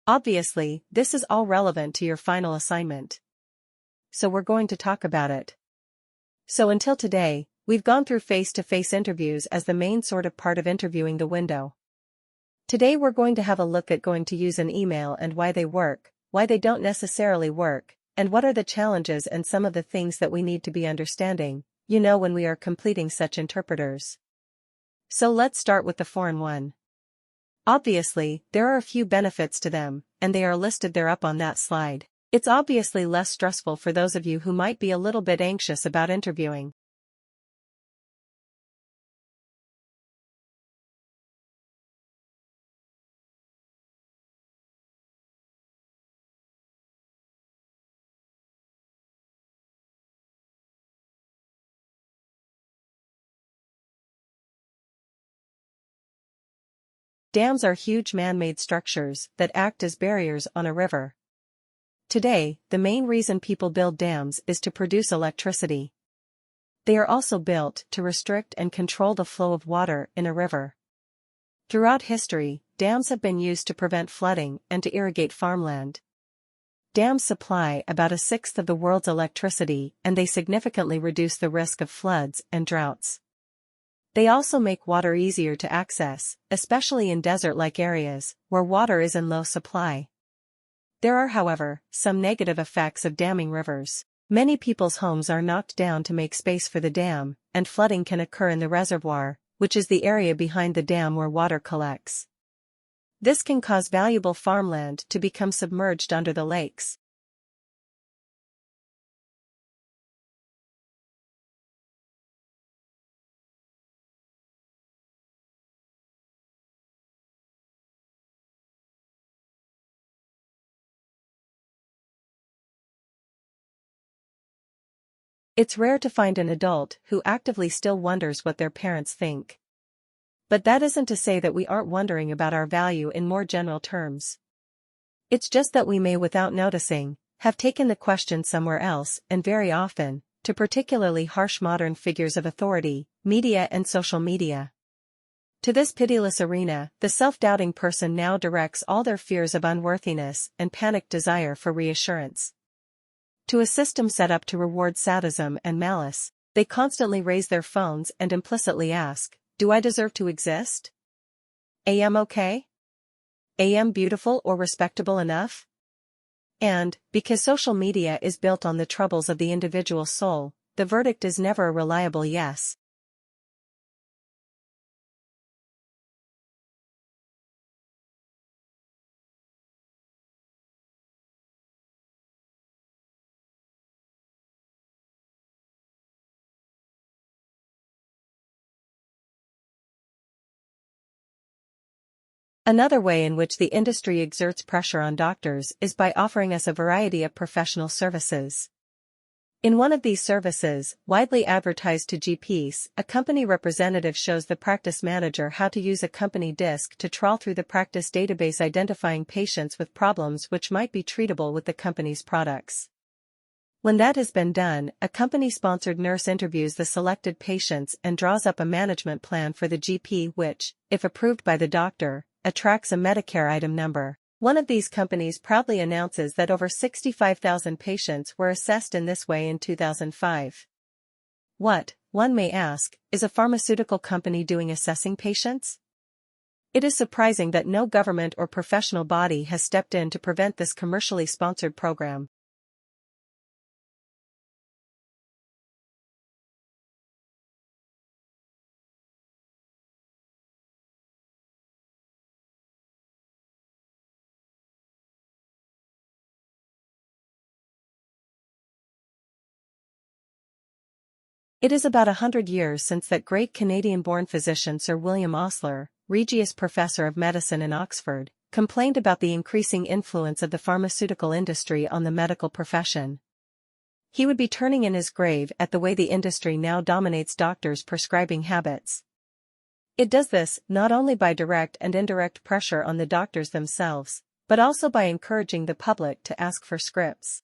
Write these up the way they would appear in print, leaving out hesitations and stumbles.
Obviously, this is all relevant to your final assignment. So we're going to talk about it. So until today, we've gone through face-to-face interviews as the main sort of part of interviewing the window. Today we're going to have a look at going to use an email and why they work, why they don't necessarily work, and what are the challenges and some of the things that we need to be understanding, when we are completing such interpreters. So let's start with the foreign one. Obviously, there are a few benefits to them, and they are listed there up on that slide. It's obviously less stressful for those of you who might be a little bit anxious about interviewing. Dams are huge man-made structures that act as barriers on a river. Today, the main reason people build dams is to produce electricity. They are also built to restrict and control the flow of water in a river. Throughout history, dams have been used to prevent flooding and to irrigate farmland. Dams supply about a sixth of the world's electricity, and they significantly reduce the risk of floods and droughts. They also make water easier to access, especially in desert-like areas, where water is in low supply. There are, however, some negative effects of damming rivers. Many people's homes are knocked down to make space for the dam, and flooding can occur in the reservoir, which is the area behind the dam where water collects. This can cause valuable farmland to become submerged under the lakes. It's rare to find an adult who actively still wonders what their parents think. But that isn't to say that we aren't wondering about our value in more general terms. It's just that we may, without noticing, have taken the question somewhere else, and very often, to particularly harsh modern figures of authority, media and social media. To this pitiless arena, the self-doubting person now directs all their fears of unworthiness and panicked desire for reassurance. To a system set up to reward sadism and malice, they constantly raise their phones and implicitly ask, "Do I deserve to exist? Am okay? Am beautiful or respectable enough?" And, because social media is built on the troubles of the individual soul, the verdict is never a reliable yes. Another way in which the industry exerts pressure on doctors is by offering us a variety of professional services. In one of these services, widely advertised to GPs, a company representative shows the practice manager how to use a company disk to trawl through the practice database, identifying patients with problems which might be treatable with the company's products. When that has been done, a company-sponsored nurse interviews the selected patients and draws up a management plan for the GP which, if approved by the doctor, attracts a Medicare item number. One of these companies proudly announces that over 65,000 patients were assessed in this way in 2005. What, one may ask, is a pharmaceutical company doing assessing patients? It is surprising that no government or professional body has stepped in to prevent this commercially sponsored program. It is about 100 years since that great Canadian-born physician Sir William Osler, Regius Professor of Medicine in Oxford, complained about the increasing influence of the pharmaceutical industry on the medical profession. He would be turning in his grave at the way the industry now dominates doctors' prescribing habits. It does this not only by direct and indirect pressure on the doctors themselves, but also by encouraging the public to ask for scripts.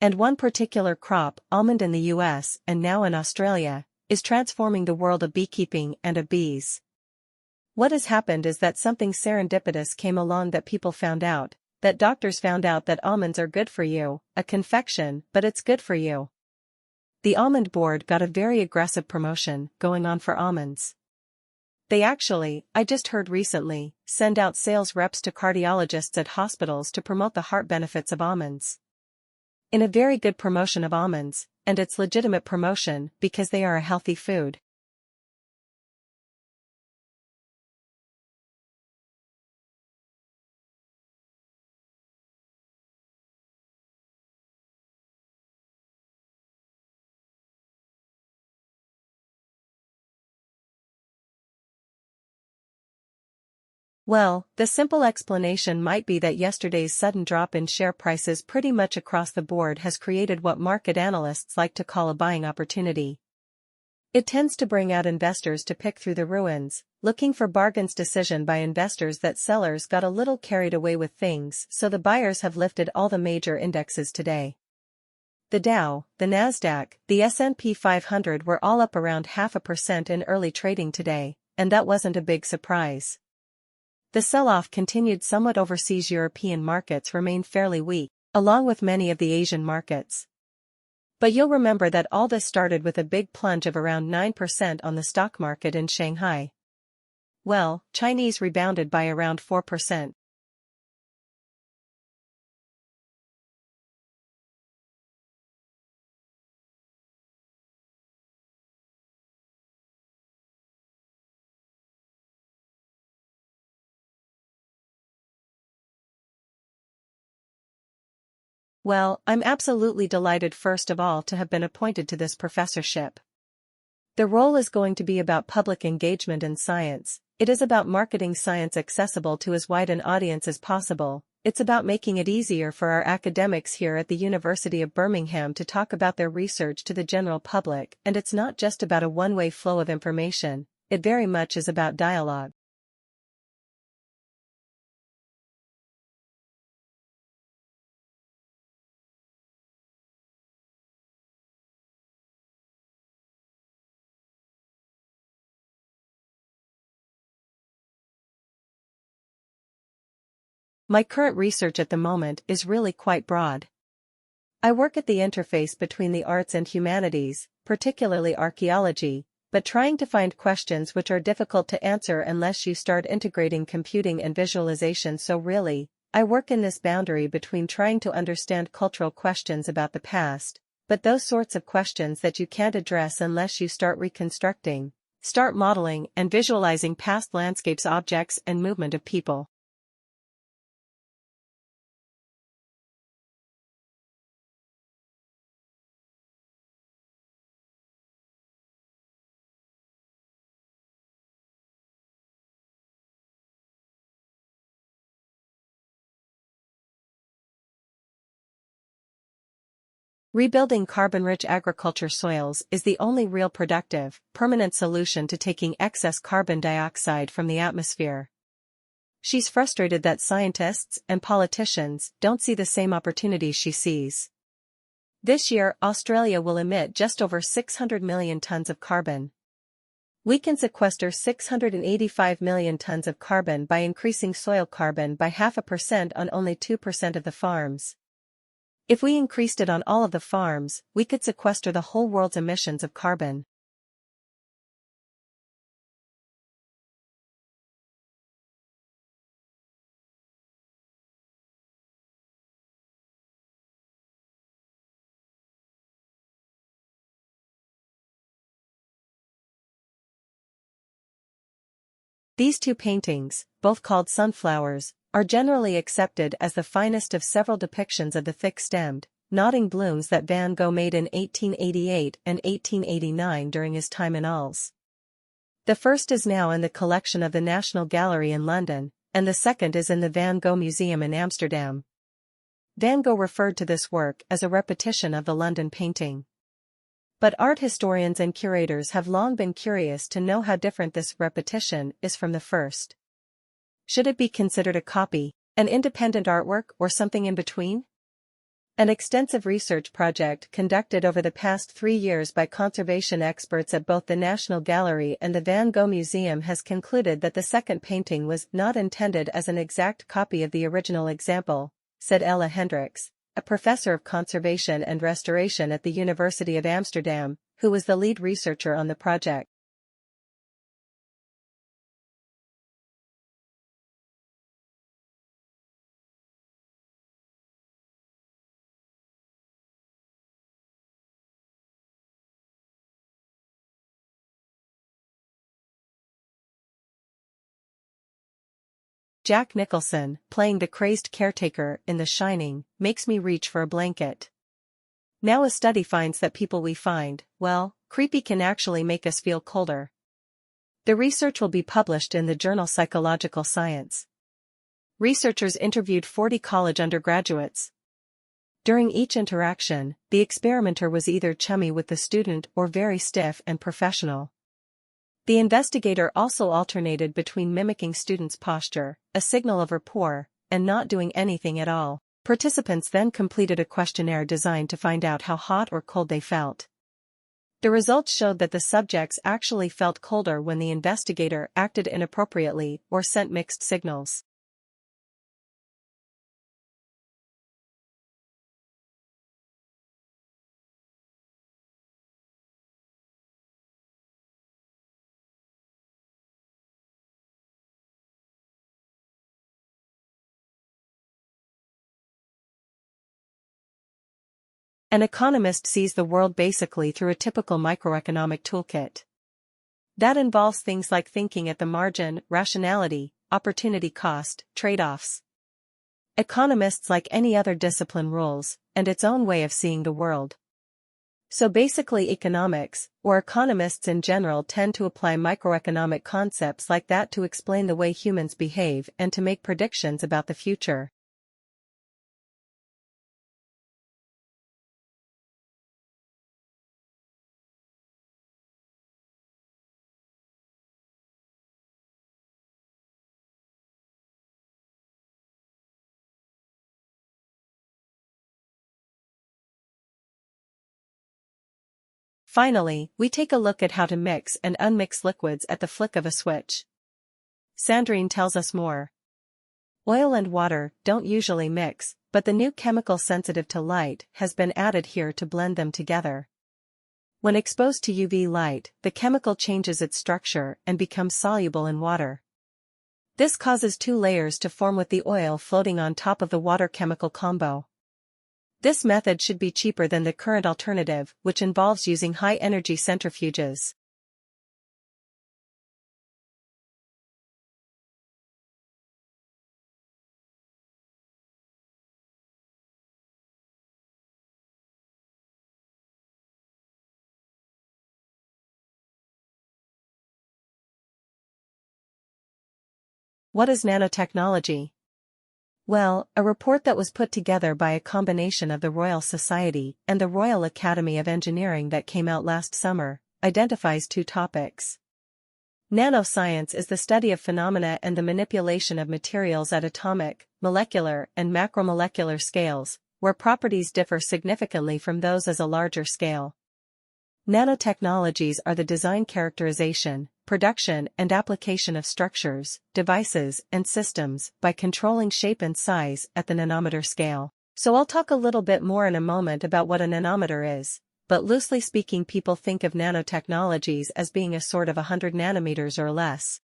And one particular crop, almond in the US and now in Australia, is transforming the world of beekeeping and of bees. What has happened is that something serendipitous came along, that people found out, that doctors found out that almonds are good for you, a confection, but it's good for you. The almond board got a very aggressive promotion going on for almonds. They actually, I just heard recently, send out sales reps to cardiologists at hospitals to promote the heart benefits of almonds. In a very good promotion of almonds, and it's legitimate promotion because they are a healthy food. Well, the simple explanation might be that yesterday's sudden drop in share prices pretty much across the board has created what market analysts like to call a buying opportunity. It tends to bring out investors to pick through the ruins, looking for bargains. Decision by investors that sellers got a little carried away with things, so the buyers have lifted all the major indexes today. The Dow, the Nasdaq, the S&P 500 were all up around 0.5% in early trading today, and that wasn't a big surprise. The sell-off continued somewhat. Overseas European markets remain fairly weak, along with many of the Asian markets. But you'll remember that all this started with a big plunge of around 9% on the stock market in Shanghai. Well, Chinese rebounded by around 4%. Well, I'm absolutely delighted first of all to have been appointed to this professorship. The role is going to be about public engagement in science. It is about marketing science accessible to as wide an audience as possible. It's about making it easier for our academics here at the University of Birmingham to talk about their research to the general public, and it's not just about a one-way flow of information, it very much is about dialogue. My current research at the moment is really quite broad. I work at the interface between the arts and humanities, particularly archaeology, but trying to find questions which are difficult to answer unless you start integrating computing and visualization. So really, I work in this boundary between trying to understand cultural questions about the past, but those sorts of questions that you can't address unless you start reconstructing, start modeling and visualizing past landscapes, objects, and movement of people. Rebuilding carbon-rich agriculture soils is the only real productive, permanent solution to taking excess carbon dioxide from the atmosphere. She's frustrated that scientists and politicians don't see the same opportunities she sees. This year, Australia will emit just over 600 million tons of carbon. We can sequester 685 million tons of carbon by increasing soil carbon by 0.5% on only 2% of the farms. If we increased it on all of the farms, we could sequester the whole world's emissions of carbon. These two paintings, both called sunflowers, are generally accepted as the finest of several depictions of the thick-stemmed, nodding blooms that Van Gogh made in 1888 and 1889 during his time in Als. The first is now in the collection of the National Gallery in London, and the second is in the Van Gogh Museum in Amsterdam. Van Gogh referred to this work as a repetition of the London painting. But art historians and curators have long been curious to know how different this repetition is from the first. Should it be considered a copy, an independent artwork, or something in between? An extensive research project conducted over the past 3 years by conservation experts at both the National Gallery and the Van Gogh Museum has concluded that the second painting was not intended as an exact copy of the original example, said Ella Hendricks, a professor of conservation and restoration at the University of Amsterdam, who was the lead researcher on the project. Jack Nicholson, playing the crazed caretaker in The Shining, makes me reach for a blanket. Now a study finds that people we find, well, creepy can actually make us feel colder. The research will be published in the journal Psychological Science. Researchers interviewed 40 college undergraduates. During each interaction, the experimenter was either chummy with the student or very stiff and professional. The investigator also alternated between mimicking students' posture, a signal of rapport, and not doing anything at all. Participants then completed a questionnaire designed to find out how hot or cold they felt. The results showed that the subjects actually felt colder when the investigator acted inappropriately or sent mixed signals. An economist sees the world basically through a typical microeconomic toolkit. That involves things like thinking at the margin, rationality, opportunity cost, trade-offs. Economists, like any other discipline, rules, and its own way of seeing the world. So basically economics, or economists in general, tend to apply microeconomic concepts like that to explain the way humans behave and to make predictions about the future. Finally, we take a look at how to mix and unmix liquids at the flick of a switch. Sandrine tells us more. Oil and water don't usually mix, but the new chemical sensitive to light has been added here to blend them together. When exposed to UV light, the chemical changes its structure and becomes soluble in water. This causes two layers to form with the oil floating on top of the water chemical combo. This method should be cheaper than the current alternative, which involves using high-energy centrifuges. What is nanotechnology? Well, a report that was put together by a combination of the Royal Society and the Royal Academy of Engineering that came out last summer, identifies two topics. Nanoscience is the study of phenomena and the manipulation of materials at atomic, molecular, and macromolecular scales, where properties differ significantly from those at a larger scale. Nanotechnologies are the design, characterization, production and application of structures, devices, and systems by controlling shape and size at the nanometer scale. So I'll talk a little bit more in a moment about what a nanometer is, but loosely speaking, people think of nanotechnologies as being a sort of 100 nanometers or less.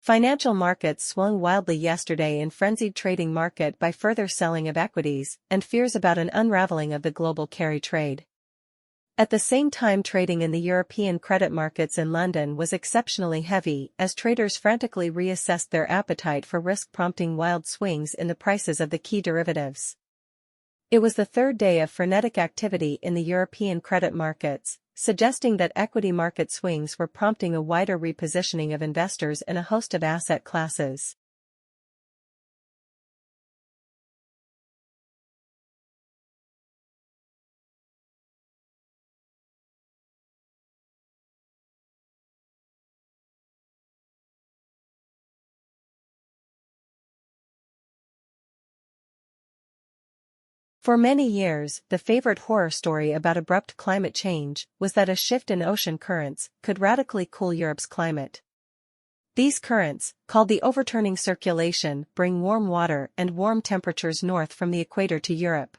Financial markets swung wildly yesterday in frenzied trading market by further selling of equities and fears about an unraveling of the global carry trade. At the same time, trading in the European credit markets in London was exceptionally heavy as traders frantically reassessed their appetite for risk, prompting wild swings in the prices of the key derivatives. It was the third day of frenetic activity in the European credit markets, suggesting that equity market swings were prompting a wider repositioning of investors in a host of asset classes. For many years, the favorite horror story about abrupt climate change was that a shift in ocean currents could radically cool Europe's climate. These currents, called the overturning circulation, bring warm water and warm temperatures north from the equator to Europe.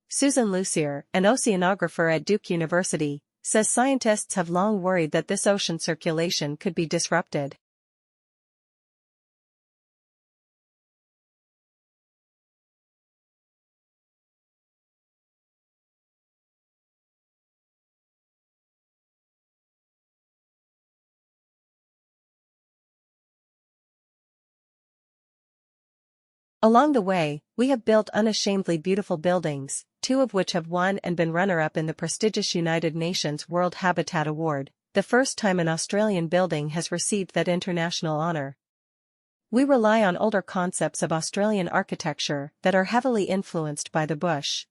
Susan Lucier, an oceanographer at Duke University, says scientists have long worried that this ocean circulation could be disrupted. Along the way, we have built unashamedly beautiful buildings, two of which have won and been runner-up in the prestigious United Nations World Habitat Award, the first time an Australian building has received that international honour. We rely on older concepts of Australian architecture that are heavily influenced by the bush.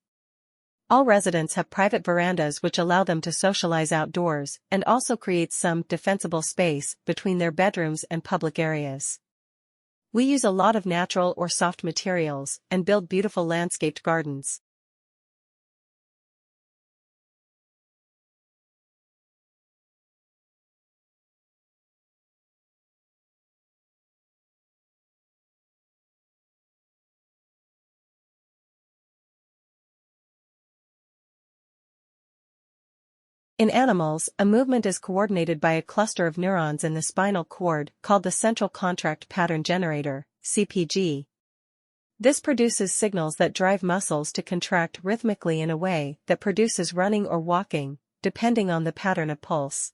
All residents have private verandas which allow them to socialise outdoors and also create some defensible space between their bedrooms and public areas. We use a lot of natural or soft materials and build beautiful landscaped gardens. In animals, a movement is coordinated by a cluster of neurons in the spinal cord called the central contract pattern generator, CPG. This produces signals that drive muscles to contract rhythmically in a way that produces running or walking, depending on the pattern of pulse.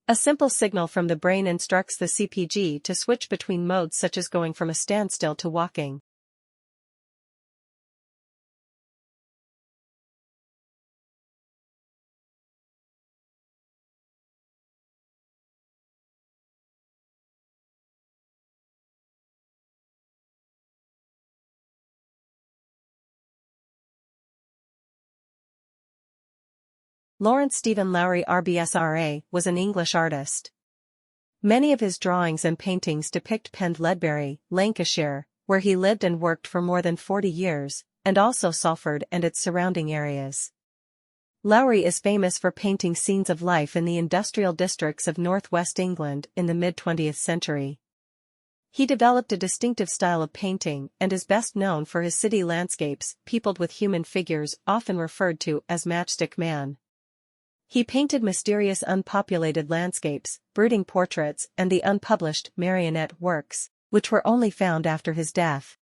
A simple signal from the brain instructs the CPG to switch between modes such as going from a standstill to walking. Lawrence Stephen Lowry RBSRA was an English artist. Many of his drawings and paintings depict Pend Ledbury, Lancashire, where he lived and worked for more than 40 years, and also Salford and its surrounding areas. Lowry is famous for painting scenes of life in the industrial districts of northwest England in the mid-20th century. He developed a distinctive style of painting and is best known for his city landscapes peopled with human figures often referred to as Matchstick Man. He painted mysterious unpopulated landscapes, brooding portraits and the unpublished marionette works, which were only found after his death.